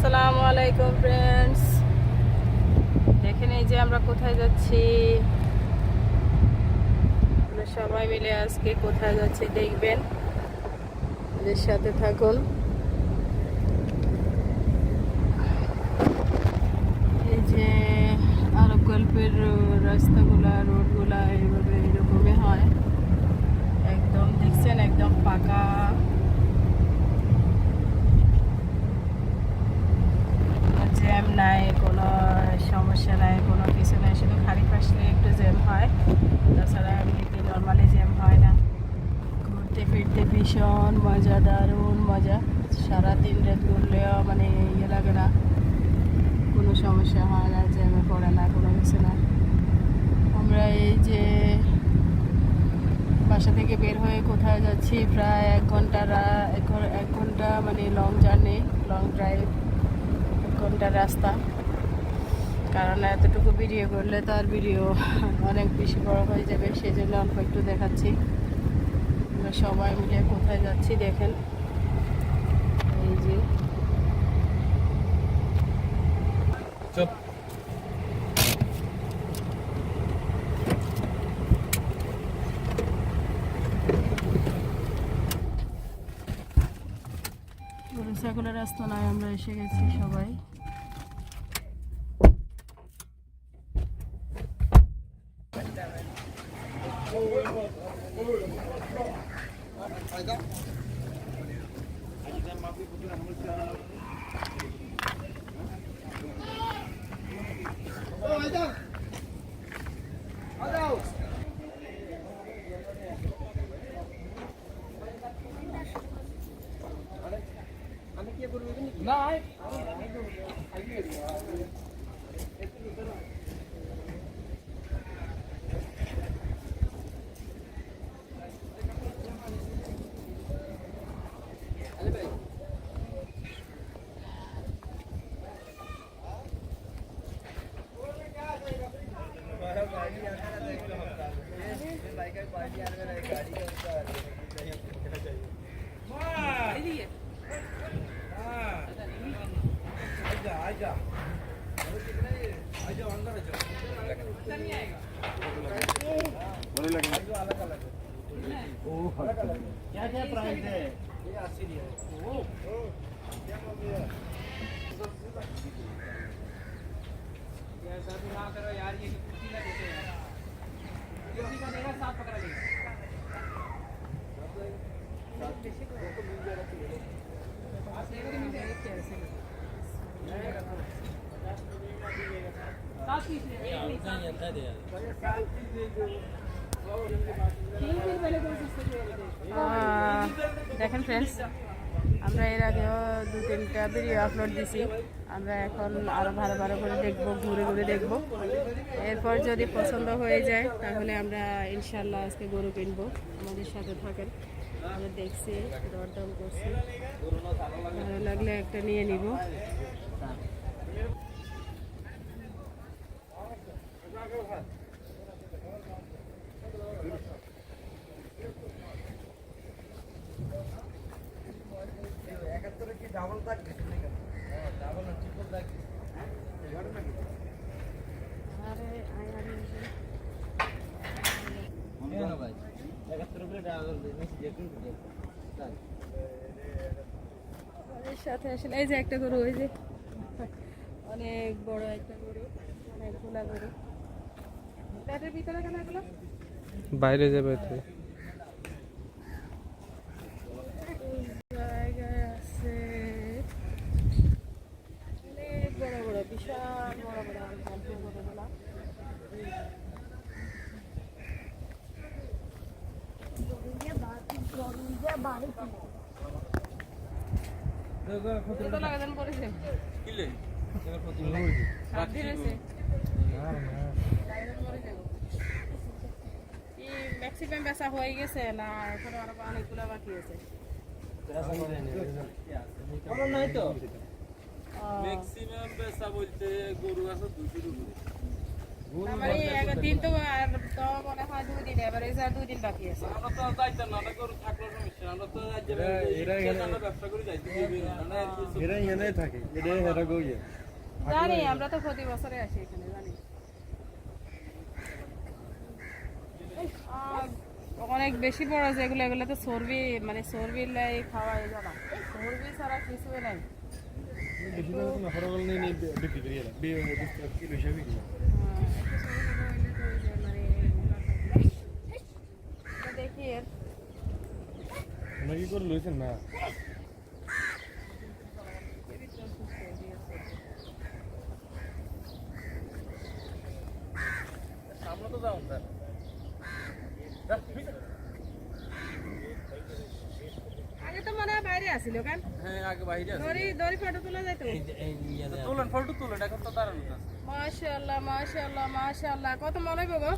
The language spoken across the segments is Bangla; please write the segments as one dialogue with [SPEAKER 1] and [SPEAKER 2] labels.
[SPEAKER 1] আসসালামু আলাইকুম ফ্রেন্ডস, দেখেন এই যে আমরা কোথায় যাচ্ছি। আমরা সবাই মিলে আজকে কোথায় যাচ্ছি দেখবেন, আমাদের সাথে থাকুন। এই যে আরব গল্পের রাস্তাগুলা, রোডগুলা এইভাবে এরকমই হয়। একদম দেখছেন, একদম পাকা, জ্যাম নাই, কোনো সমস্যা নাই, কোনো কিছু নাই। শুধু খালি আসলে একটু জ্যাম হয়, তাছাড়া এমনিতে নর্মালি জ্যাম হয় না। ঘুরতে ফিরতে ভীষণ মজা, দারুণ মজা। সারাদিন রাত ঘুরলেও মানে ইয়ে লাগে না, কোনো সমস্যা হয় না, জ্যামে পড়ে না, কোনো কিছু না। আমরা এই যে বাসা থেকে বের হয়ে কোথায় যাচ্ছি, প্রায় 1 ঘন্টা মানে লং জার্নি, লং ড্রাইভ, 1 ঘন্টার রাস্তা। কারণ এতটুকু ভিডিও করলে তো আর ভিডিও অনেক বেশি বড় হয়ে যাবে, সেই জন্য অল্প একটু দেখাচ্ছি। আমরা সবাই মিলে কোথায় যাচ্ছি দেখেন। এই যে গরু ছাগলের রাস্তা নয়, আমরা এসে গেছি সবাই। क्या क्या प्राइस है? ये 80 है। क्या बोल रहे हैं? यार सब ना करो यार, ये कुर्सी ना देते यार। कुर्सी का देगा, साथ पकड़ा लेगा। साथ देशे को मिल जाएगा तो ले लो। आप लेगा तो मिल जाएगा कैसे? साथ पीस ले। उतना नहीं आता दे यार। साथ पीस ले जो। দেখেন ফ্রেন্ডস, আমরা এর আগেও 2-3টা ভিডিও আপলোড দিছি। আমরা এখন আরও ভালো ভালো করে দেখবো, ঘুরে ঘুরে দেখবো। এরপর যদি পছন্দ হয়ে যায় তাহলে আমরা ইনশাল্লাহ আজকে গরু কিনবো। আমাদের সাথে থাকেন, আমরা দেখছি, দরদাম করছি, ভালো লাগলে একটা নিয়ে নিব।
[SPEAKER 2] ডাবল দাগ দিতে নেই কেন? ডাবল না ট্রিপল দাগ এবারে না কি?
[SPEAKER 1] আরে আরে
[SPEAKER 2] মনে না ভাই 71 করে ডাবল দিন যেটুকু দিন তাই
[SPEAKER 1] এর সাথে আসলে এই যে একটা গরু, ওই যে অনেক বড় একটা গরু, অনেকগুলা গরু। পেটের ভিতরে কেন এগুলো?
[SPEAKER 3] বাইরে যাবে তো।
[SPEAKER 1] জায়গায় আছে অনেক বড় বড়, বিশাল বড় বড় গরুগুলা। কত লাগান পড়েছে?
[SPEAKER 2] কিলে এবার কত
[SPEAKER 1] 7 দিন হয়েছে। কি ম্যাক্সিমাম বেচা হয়ে গেছে না এখনো আরো অনেকগুলো বাকি আছে?
[SPEAKER 2] আমার নাই তো
[SPEAKER 1] ও,
[SPEAKER 2] ম্যাক্সিমাম বেচা বলতে গরু আছে 200 উপরে
[SPEAKER 1] মানে দিন তো আর তো মনে হয় 2 দিন, এবারে যা 2 দিন বাকি আছে।
[SPEAKER 2] আমরা তো যাইতাম না, আমরা গরু থাকলো সমস্যা, আমরা তো আমরা ব্যবসা করে যাইতে
[SPEAKER 4] এরা এখানে থাকে, এটা হেরা গইয়ে
[SPEAKER 1] জানি, আমরা তো প্রতি বছরে আসি এখানে, জানি। আর অনেক বেশি বড় যেগুলো, এগুলো তো চর্বি, মানে চর্বির লাই খাওয়া যাবে, চর্বি ছাড়া কিছুই নাই।
[SPEAKER 4] বেশি করে না হরগল নেই বিক্রি করি এরা 20 কিলো হিসাবে বিক্রি করে।
[SPEAKER 1] দেখি এর
[SPEAKER 4] তোমরা কি করে লইছেন না
[SPEAKER 2] আমরা তো যাও না।
[SPEAKER 1] আগে তো মনে হয় বাইরে আসিল কেন,
[SPEAKER 2] হ্যাঁ আগে বাইরে আছে।
[SPEAKER 1] দড়ি ফটো তোলা যাইতো।
[SPEAKER 2] তোলেন ফটো তুলেন, এখন তো দাঁড়ানো আছে।
[SPEAKER 1] মাশাআল্লাহ মাশাআল্লাহ মাশাআল্লাহ, কত মনে হবে গো?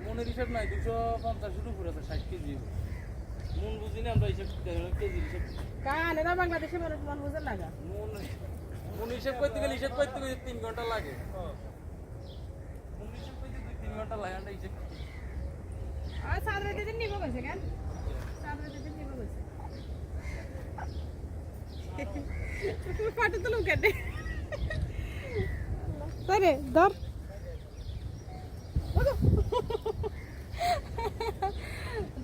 [SPEAKER 2] মনের হিসাব নাই, 250 এর উপরে আছে, 60 কেজি। মন বুঝি না আমরা, হিসাব কেজি হিসাব।
[SPEAKER 1] কান এরা বাংলাদেশে মানুষ মন বুঝেন না গা।
[SPEAKER 2] মন হিসাব করতে গেলে 3 ঘন্টা লাগে। মন হিসাব করতে 2-3 ঘন্টা লাগে, আমরা হিসাব করি।
[SPEAKER 1] আর সাদরাতে দিন নিব গেছে কেন, সাদরাতে দিন নিব গেছে। ফটো তো লোক কেটে তারে ধর।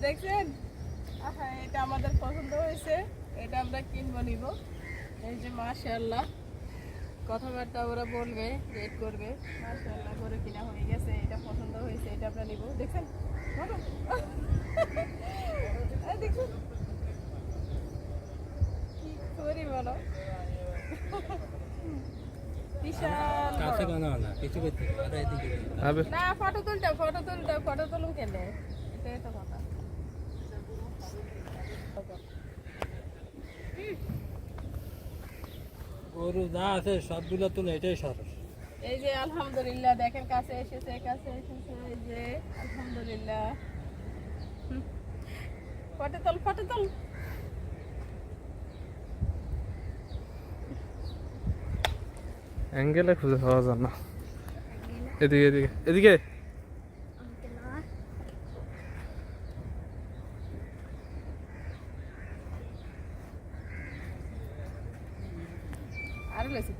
[SPEAKER 1] দেখছেন, এটা আমাদের পছন্দ হয়েছে, এটা আমরা কিনবো নিব। এই যে মাশাআল্লাহ, কথাবার্তা ওরা বলবে, রেট করবে। মাশাআল্লাহ করে কিনা হয়ে গেছে, এটা পছন্দ হয়েছে, এটা আমরা নিব। দেখছেন দেখুন কি করি বলো, বিশাল বড়। না ফটো তুলুন কেন, এটাই তো কথা।
[SPEAKER 2] গরু যা আছে সবগুলো তুলে, এটাই সরস।
[SPEAKER 1] এই যে আলহামদুলিল্লাহ, দেখেন কাছে এসেছে এই যে আলহামদুলিল্লাহ। ফটো তোল।
[SPEAKER 3] অ্যাঙ্গেলে খুঁজে পাওয়া যায় না। এদিকে এদিকে এদিকে।
[SPEAKER 1] আরো লেছি।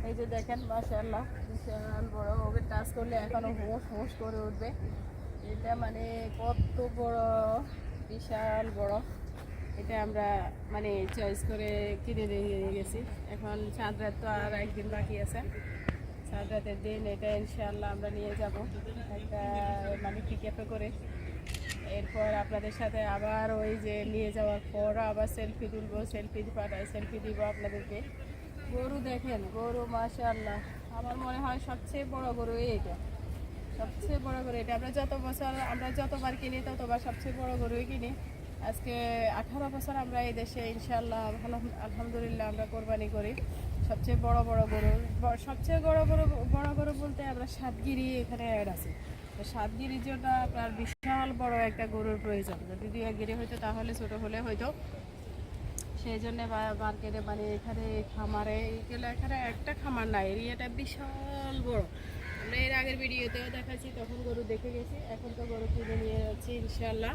[SPEAKER 1] এই যে দেখেন মাশাআল্লাহ, বিশাল বড়, ওকে টাচ করলে এখনো হোস করে উঠবে। এটা মানে কত বড়, বিশাল বড়। এটা আমরা মানে চয়েস করে কিনে নিয়ে গেছি। এখন চাঁদ রাত তো আর একদিন বাকি আছে, চাঁদ রাতের দিন এটা ইনশাআল্লাহ আমরা নিয়ে যাব একটা মানে পিকআপে করে। এরপর আপনাদের সাথে আবার ওই যে নিয়ে যাওয়ার পর আবার সেলফি তুলবো, সেলফি দিব আপনাদেরকে। গরু দেখেন, গরু মাশাআল্লাহ, আমার মনে হয় সবচেয়ে বড় গরু এটা, সবচেয়ে বড় গরু এটা। আমরা যতবার কিনি ততবার সবচেয়ে বড় গরুই কিনি। আজকে 18 বছর আমরা এই দেশে ইনশাআল্লাহ আলহামদুলিল্লাহ আমরা কোরবানি করি। সবচেয়ে বড় গরু, সবচেয়ে বড় গরু বলতে আমরা সাতগিরি এখানে অ্যাড আছে। তো সাতগিরির জন্য আপনার বিশাল বড় একটা গরুর প্রয়োজন। যদি 2-1 গিরি হইতো তাহলে ছোট হলে হয়তো, সেই জন্য মার্কেটে মানে এখানে খামারে গেলে, এখানে একটা খামার না, এরিয়াটা বিশাল বড়। আমরা এর আগের ভিডিওতেও দেখাচ্ছি, তখন গরু দেখে গেছি। এখন তো গরু কিনে নিয়ে যাচ্ছি ইনশাআল্লাহ।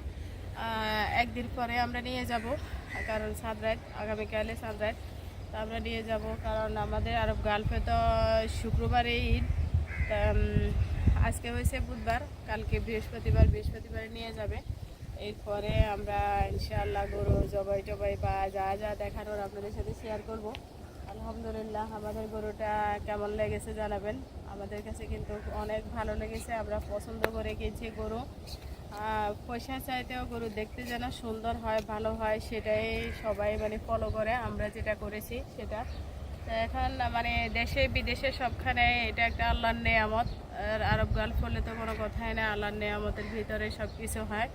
[SPEAKER 1] একদিন পরে আমরা নিয়ে যাব, কারণ সানরাইজ আগামীকালে সানরাইজ, তো আমরা নিয়ে যাব। কারণ আমাদের আরব গালফে তো শুক্রবারে ঈদ, আজকে হয়েছে বুধবার, কালকে বৃহস্পতিবারে নিয়ে যাবে। এরপরে আমরা ইনশাআল্লাহ গরু জবাই টবাই বা যা দেখানোর আপনাদের সাথে শেয়ার করব। আলহামদুলিল্লাহ, আমাদের গরুটা কেমন লেগেছে জানাবেন। আমাদের কাছে কিন্তু অনেক ভালো লেগেছে, আমরা পছন্দ করে কিনছি গরু। পয়সা চাইতেও গরু দেখতে যেন সুন্দর হয়, ভালো হয়, সেটাই সবাই মানে ফলো করে। আমরা যেটা করেছি সেটা। তো এখন মানে দেশে বিদেশে সবখানে এটা একটা আল্লাহর নেয়ামত। আর আরব গালফ হলে তো কোনো কথাই না, আল্লাহর নেয়ামতের ভিতরে সব কিছু হয়।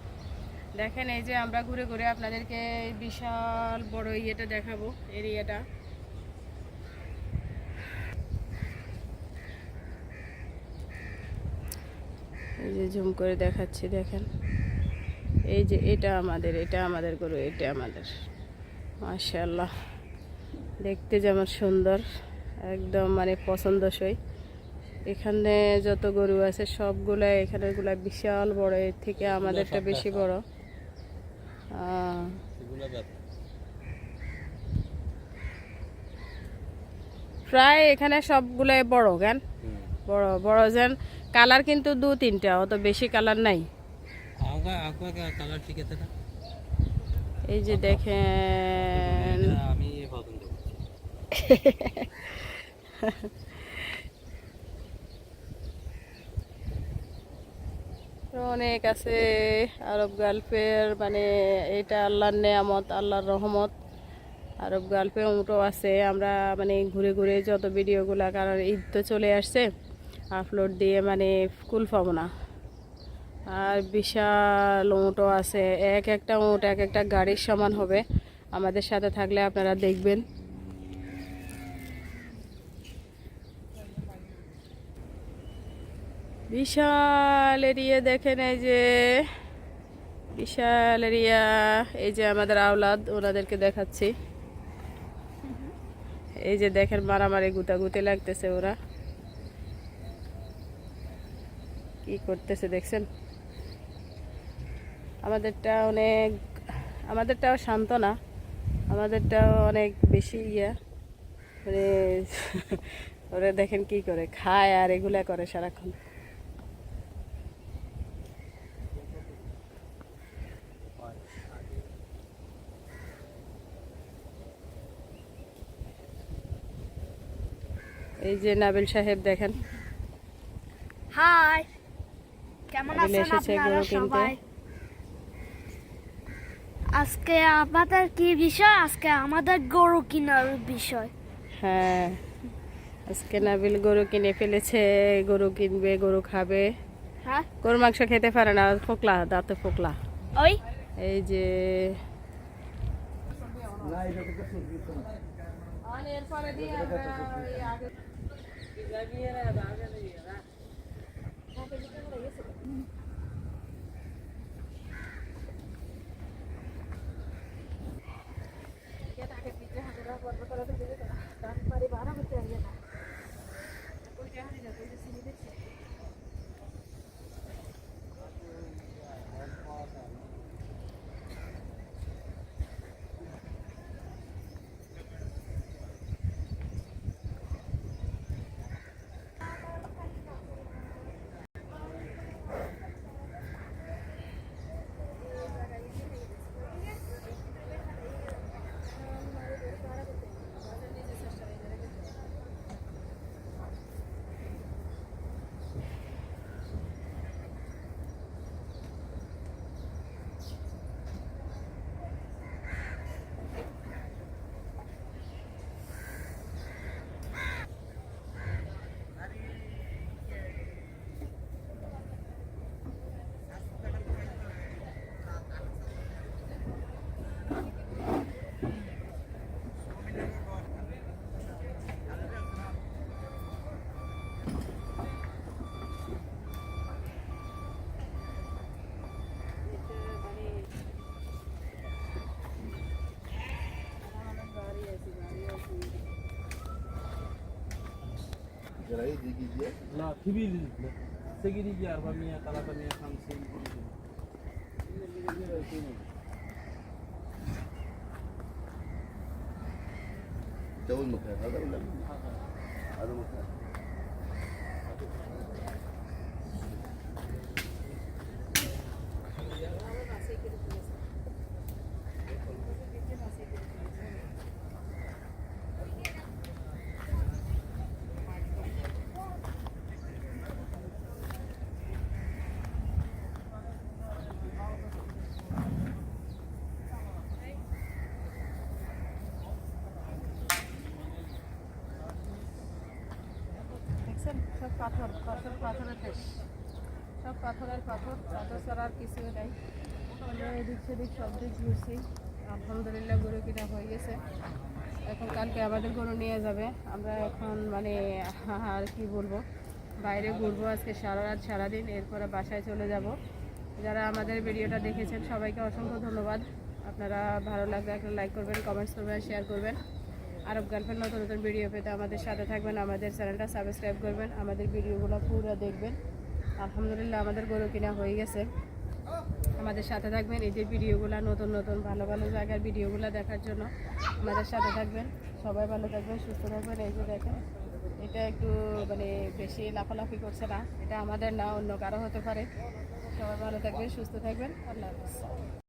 [SPEAKER 1] দেখেন এই যে আমরা ঘুরে ঘুরে আপনাদেরকে বিশাল বড় ইয়েটা দেখাবো, এরিয়াটা। এই যে জুম করে দেখাচ্ছি, দেখেন এই যে এটা আমাদের গরু, এটা আমাদের। মাশাআল্লাহ, দেখতে যেমন সুন্দর, একদম মানে পছন্দসই। এখানে যত গরু আছে সবগুলা এখানেরগুলা বিশাল বড়, এর থেকে আমাদেরটা বেশি বড়। প্রায় এখানে সবগুলাই বড় কেন, বড় বড় যেন কালার কিন্তু 2-3টা, অত বেশি কালার নাই। এই যে দেখেন অনেক আছে আরব গালফের, মানে এটা আল্লাহর নেয়ামত, আল্লাহর রহমত। আরব গালফে উঁটও আছে। আমরা মানে ঘুরে ঘুরে যত ভিডিওগুলা, কারণ ঈদ তো চলে আসছে, আপলোড দিয়ে মানে কুল পাবো না। আর বিশাল উঁটও আছে, এক একটা উঁট এক একটা গাড়ির সমান হবে। আমাদের সাথে থাকলে আপনারা দেখবেন। বিশাল এরিয়া দেখেন, এই যে বিশাল এরিয়া। এই যে আমাদের আওলাদ, ওনাদেরকে দেখাচ্ছি। এই যে দেখেন মারামারি গুতাগুতি লাগতেছে, ওরা কি করতেছে দেখছেন। আমাদেরটাও শান্ত না, আমাদেরটাও অনেক বেশি মানে ওরা দেখেন কি করে, খায় আর এগুলা করে সারাক্ষণ। এই যে নাবিল সাহেব দেখেন,
[SPEAKER 5] হাই, কেমন
[SPEAKER 1] নাবিল
[SPEAKER 5] আছেন
[SPEAKER 1] এসেছে
[SPEAKER 5] আপনারা
[SPEAKER 1] গরু কিনতে।
[SPEAKER 5] সবাই? আজকে আমাদের কি বিষয়? আজকে আমাদের গরু কেনার বিষয়।
[SPEAKER 1] হ্যাঁ, আজকে নাবিল গরু কিনে ফেলেছে, গরু কিনবে, গরু খাবে।
[SPEAKER 5] হ্যাঁ,
[SPEAKER 1] গরুর মাংস খেতে পারে না, ফোকলা, দাঁতে ফোকলা।
[SPEAKER 5] ওই
[SPEAKER 1] এই যে
[SPEAKER 2] لا كبير سجلي جي 400 350
[SPEAKER 6] ده أول مكان هذا ولا هذا مكان
[SPEAKER 1] দেখছেন সব পাথর, পাথর, পাথরের দেশ, সব পাথরের পাথর, পাথর ছাড়া আর কিছু নেই। আমরা এদিক সেদিক সব দিক ঘুরছি, আলহামদুলিল্লাহ গরু কিনা হয়ে গেছে। এখন কালকে আমাদের গরু নিয়ে যাবে। আমরা এখন মানে আর কি বলবো, বাইরে ঘুরবো আজকে সারা রাত সারাদিন, এরপরে বাসায় চলে যাব। যারা আমাদের ভিডিওটা দেখেছেন সবাইকে অসংখ্য ধন্যবাদ। আপনারা ভালো লাগলে একটা লাইক করবেন, কমেন্টস করবেন, শেয়ার করবেন। আরব গার্লফ্রেন্ড নতুন নতুন ভিডিও পেতে আমাদের সাথে থাকবেন, আমাদের চ্যানেলটা সাবস্ক্রাইব করবেন, আমাদের ভিডিওগুলো পুরো দেখবেন। আলহামদুলিল্লাহ আমাদের গরু কিনা হয়ে গেছে। আমাদের সাথে থাকবেন, এই যে ভিডিওগুলো নতুন নতুন ভালো ভালো জায়গার ভিডিওগুলো দেখার জন্য আমাদের সাথে থাকবেন। সবাই ভালো থাকবেন, সুস্থ থাকবেন। এই যে দেখেন, এটা একটু মানে বেশি লাফালাফি করছে না, এটা আমাদের না, অন্য কারো হতে পারে। সবাই ভালো থাকবেন, সুস্থ থাকবেন। আল্লাহ হাফেজ।